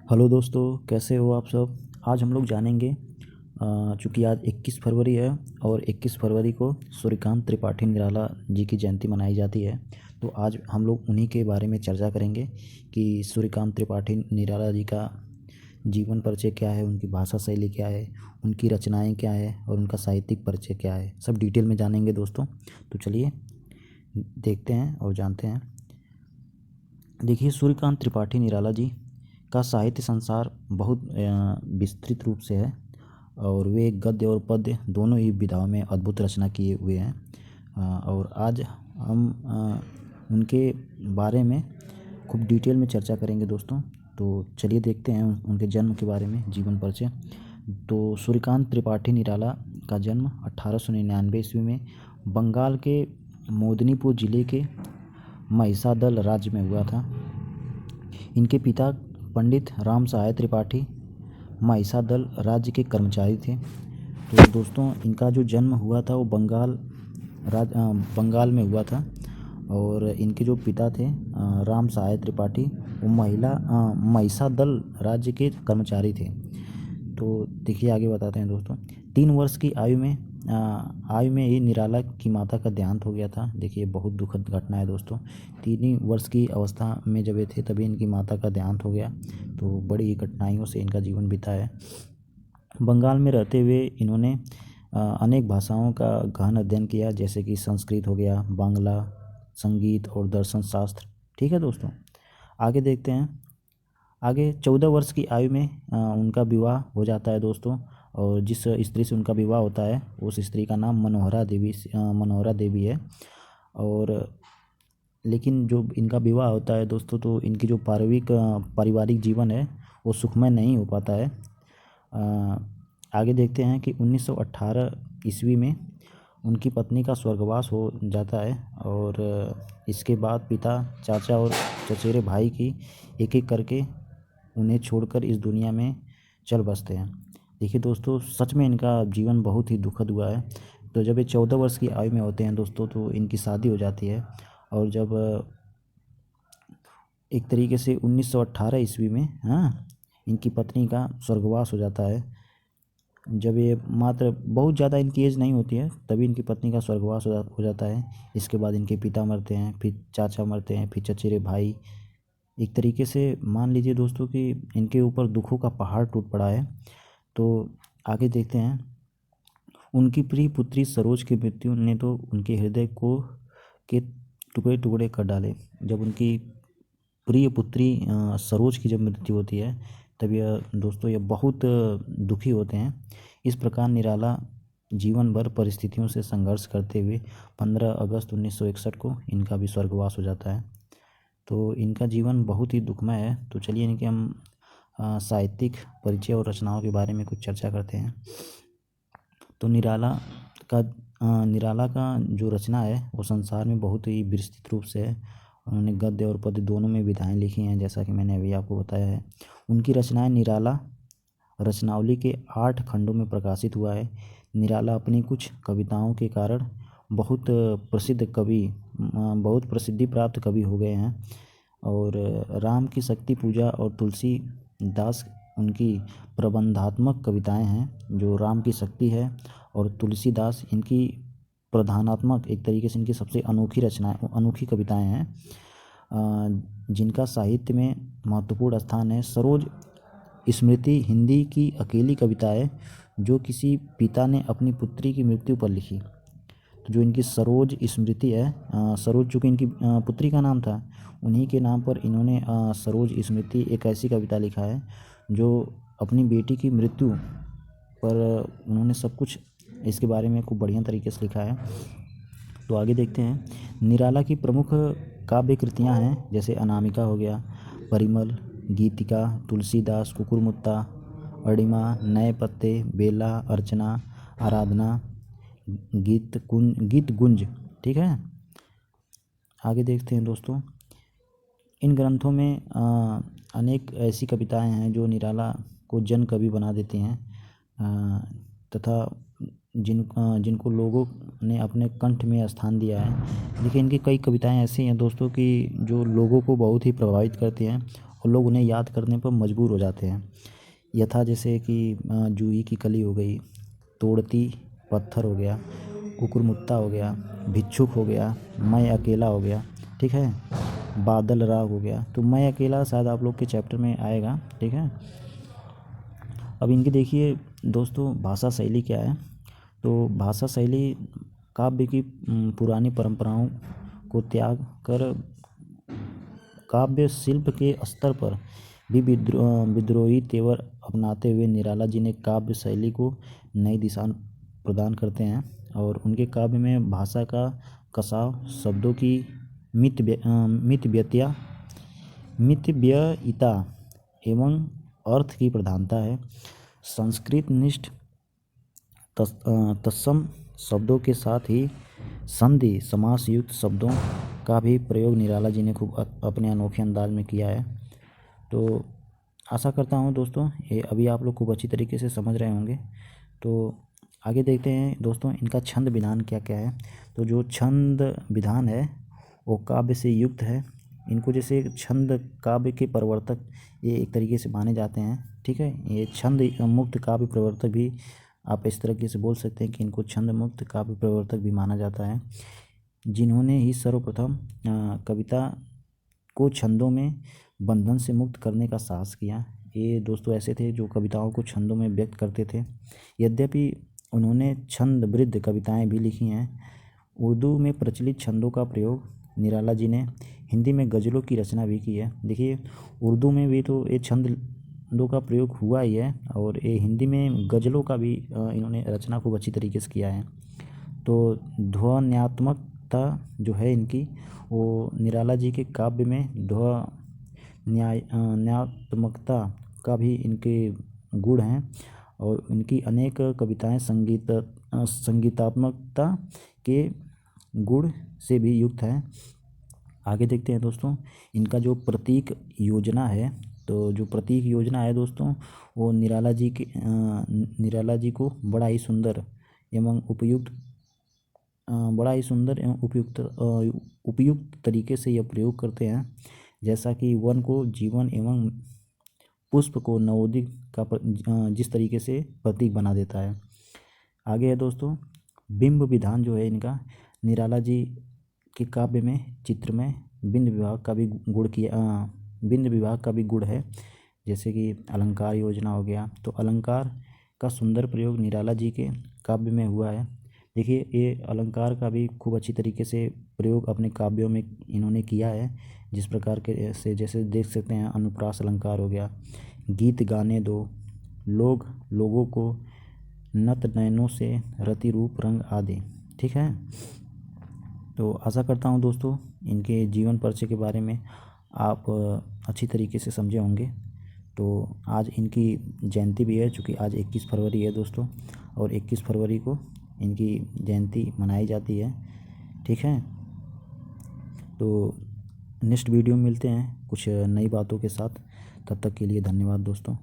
Hello दोस्तों, कैसे हो आप सब। आज हम लोग जानेंगे, चूँकि आज 21 फरवरी है और 21 फरवरी को सूर्यकांत त्रिपाठी निराला जी की जयंती मनाई जाती है। तो आज हम लोग उन्हीं के बारे में चर्चा करेंगे कि सूर्यकांत त्रिपाठी निराला जी का जीवन परिचय क्या है, उनकी भाषा शैली क्या है, उनकी रचनाएं क्या है और उनका साहित्यिक परिचय क्या है, सब डिटेल में जानेंगे दोस्तों। तो चलिए देखते हैं और जानते हैं। देखिए, सूर्यकांत त्रिपाठी निराला जी का साहित्य संसार बहुत विस्तृत रूप से है और वे गद्य और पद्य दोनों ही विधाओं में अद्भुत रचना किए हुए हैं। और आज हम उनके बारे में खूब डिटेल में चर्चा करेंगे दोस्तों। तो चलिए देखते हैं उनके जन्म के बारे में, जीवन परिचय। तो सूर्यकांत त्रिपाठी निराला का जन्म 1899 ईस्वी में बंगाल के मोदनीपुर जिले के महिसादल राज्य में हुआ था। इनके पिता पंडित राम सहाय त्रिपाठी महिसादल राज्य के कर्मचारी थे। तो दोस्तों, इनका जो जन्म हुआ था वो बंगाल में हुआ था और इनके जो पिता थे राम सहाय त्रिपाठी, वो महिसादल राज्य के कर्मचारी थे। तो देखिए आगे बताते हैं दोस्तों। 3 वर्ष की आयु में ही निराला की माता का देहांत हो गया था। देखिए, बहुत दुखद घटना है दोस्तों। 3 ही वर्ष की अवस्था में जब ये थे तभी इनकी माता का देहांत हो गया। तो बड़ी ही कठिनाइयों से इनका जीवन बीता है। बंगाल में रहते हुए इन्होंने अनेक भाषाओं का गहन अध्ययन किया, जैसे कि संस्कृत हो गया, बांग्ला, संगीत और दर्शन शास्त्र। ठीक है दोस्तों, आगे देखते हैं। आगे 14 वर्ष की आयु में उनका विवाह हो जाता है दोस्तों। और जिस स्त्री से उनका विवाह होता है उस स्त्री का नाम मनोहरा देवी है। और लेकिन जो इनका विवाह होता है दोस्तों, तो इनकी जो पारिवारिक जीवन है वो सुखमय नहीं हो पाता है। आगे देखते हैं कि 1918 ईस्वी में उनकी पत्नी का स्वर्गवास हो जाता है और इसके बाद पिता, चाचा और चचेरे भाई की एक एक करके उन्हें छोड़कर इस दुनिया में चल बसते हैं। देखिए दोस्तों, सच में इनका जीवन बहुत ही दुखद हुआ है। तो जब ये 14 वर्ष की आयु में होते हैं दोस्तों, तो इनकी शादी हो जाती है और जब एक तरीके से 1918 ईस्वी में इनकी पत्नी का स्वर्गवास हो जाता है। जब ये मात्र बहुत ज़्यादा इनकी एज नहीं होती है तभी इनकी पत्नी का स्वर्गवास हो जाता है। इसके बाद इनके पिता मरते हैं, फिर चाचा मरते हैं, फिर चचेरे भाई। एक तरीके से मान लीजिए दोस्तों कि इनके ऊपर दुखों का पहाड़ टूट पड़ा है। तो आगे देखते हैं। उनकी प्रिय पुत्री सरोज की मृत्यु ने तो उनके हृदय को के टुकड़े टुकड़े कर डाले। जब उनकी प्रिय पुत्री सरोज की जब मृत्यु होती है तब यह दोस्तों यह बहुत दुखी होते हैं। इस प्रकार निराला जीवन भर परिस्थितियों से संघर्ष करते हुए 15 अगस्त 1961 को इनका भी स्वर्गवास हो जाता है। तो इनका जीवन बहुत ही दुखमय है। तो चलिए इनके हम साहित्यिक परिचय और रचनाओं के बारे में कुछ चर्चा करते हैं। तो निराला का जो रचना है वो संसार में बहुत ही विस्तृत रूप से है। उन्होंने गद्य और पद्य दोनों में विधाएं लिखी हैं, जैसा कि मैंने अभी आपको बताया है। उनकी रचनाएं निराला रचनावली के 8 खंडों में प्रकाशित हुआ है। निराला अपनी कुछ कविताओं के कारण बहुत प्रसिद्धि प्राप्त कवि हो गए हैं। और राम की शक्ति पूजा और तुलसीदास उनकी प्रबंधात्मक कविताएं हैं। जो राम की शक्ति है और तुलसीदास इनकी प्रधानात्मक, एक तरीके से इनकी सबसे अनोखी कविताएं हैं जिनका साहित्य में महत्वपूर्ण स्थान है। सरोज स्मृति हिंदी की अकेली कविता है जो किसी पिता ने अपनी पुत्री की मृत्यु पर लिखी। तो जो इनकी सरोज स्मृति है, सरोज चूँकि इनकी पुत्री का नाम था, उन्हीं के नाम पर इन्होंने सरोज स्मृति एक ऐसी कविता लिखा है जो अपनी बेटी की मृत्यु पर उन्होंने सब कुछ इसके बारे में खूब बढ़िया तरीके से लिखा है। तो आगे देखते हैं। निराला की प्रमुख काव्य कृतियाँ हैं, जैसे अनामिका हो गया, परिमल, गीतिका, तुलसीदास, कुकुरमुत्ता, अणिमा, नए पत्ते, बेला, अर्चना, आराधना, गीत गुंज। ठीक है, आगे देखते हैं दोस्तों। इन ग्रंथों में अनेक ऐसी कविताएं हैं जो निराला को जन कवि बना देती हैं तथा जिनको लोगों ने अपने कंठ में स्थान दिया है। देखिए, इनकी कई कविताएं ऐसी हैं दोस्तों कि जो लोगों को बहुत ही प्रभावित करती हैं लोग उन्हें याद करने पर मजबूर हो जाते हैं। यथा जैसे कि जूही की कली हो गई, तोड़ती पत्थर हो गया, कुकुरमुत्ता हो गया, भिक्षुक हो गया, मैं अकेला हो गया, ठीक है, बादल राग हो गया। तो मैं अकेला शायद आप लोग के चैप्टर में आएगा, ठीक है। अब इनकी देखिए दोस्तों भाषा शैली क्या है। तो भाषा शैली काव्य की पुरानी परंपराओं को त्याग कर काव्य शिल्प के स्तर पर भी विद्रोही तेवर अपनाते हुए निराला जी ने काव्य शैली को नई दिशा प्रदान करते हैं। और उनके काव्य में भाषा का कसाव, शब्दों की मितव्ययिता एवं अर्थ की प्रधानता है। संस्कृत निष्ठ तत्सम शब्दों के साथ ही संधि समास युक्त शब्दों का भी प्रयोग निराला जी ने खूब अपने अनोखे अंदाज में किया है। तो आशा करता हूँ दोस्तों ये अभी आप लोग खूब अच्छी तरीके से समझ रहे होंगे। तो आगे देखते हैं दोस्तों इनका छंद विधान क्या क्या है। तो जो छंद विधान है वो काव्य से युक्त है। इनको जैसे छंद काव्य के प्रवर्तक ये एक तरीके से माने जाते हैं, ठीक है। ये छंद मुक्त काव्य प्रवर्तक भी आप इस तरीके से बोल सकते हैं कि इनको छंद मुक्त काव्य प्रवर्तक भी माना जाता है, जिन्होंने ही सर्वप्रथम कविता को छंदों में बंधन से मुक्त करने का साहस किया। ये दोस्तों ऐसे थे जो कविताओं को छंदों में व्यक्त करते थे। यद्यपि उन्होंने छंदबद्ध कविताएं भी लिखी हैं। उर्दू में प्रचलित छंदों का प्रयोग निराला जी ने हिंदी में गज़लों की रचना भी की है। देखिए उर्दू में भी तो ये छंदों का प्रयोग हुआ ही है और ये हिंदी में गज़लों का भी इन्होंने रचना खूब अच्छी तरीके से किया है। तो ध्वन्यात्मकता जो है इनकी वो निराला जी के काव्य में ध्वन्यात्मकता का भी इनके गुण हैं और इनकी अनेक कविताएं संगीतात्मकता के गुण से भी युक्त हैं। आगे देखते हैं दोस्तों इनका जो प्रतीक योजना है। तो जो प्रतीक योजना है दोस्तों वो निराला जी को बड़ा ही सुंदर एवं उपयुक्त तरीके से यह प्रयोग करते हैं। जैसा कि वन को जीवन एवं पुष्प को नवोदित का जिस तरीके से प्रतीक बना देता है। आगे है दोस्तों बिंब विधान जो है इनका निराला जी के काव्य में चित्र में बिंब विभाग का भी गुण है। जैसे कि अलंकार योजना हो गया। तो अलंकार का सुंदर प्रयोग निराला जी के काव्य में हुआ है। देखिए ये अलंकार का भी खूब अच्छी तरीके से प्रयोग अपने काव्यों में इन्होंने किया है। जिस प्रकार के से जैसे देख सकते हैं अनुप्रास अलंकार हो गया, गीत गाने दो, लोगों को नत नयनों से रति रूप रंग आदि, ठीक है। तो आशा करता हूँ दोस्तों इनके जीवन परिचय के बारे में आप अच्छी तरीके से समझे होंगे। तो आज इनकी जयंती भी है, चूँकि आज 21 फरवरी है दोस्तों और 21 फरवरी को इनकी जयंती मनाई जाती है, ठीक है। तो नेक्स्ट वीडियो में मिलते हैं कुछ नई बातों के साथ। तब तक के लिए धन्यवाद दोस्तों।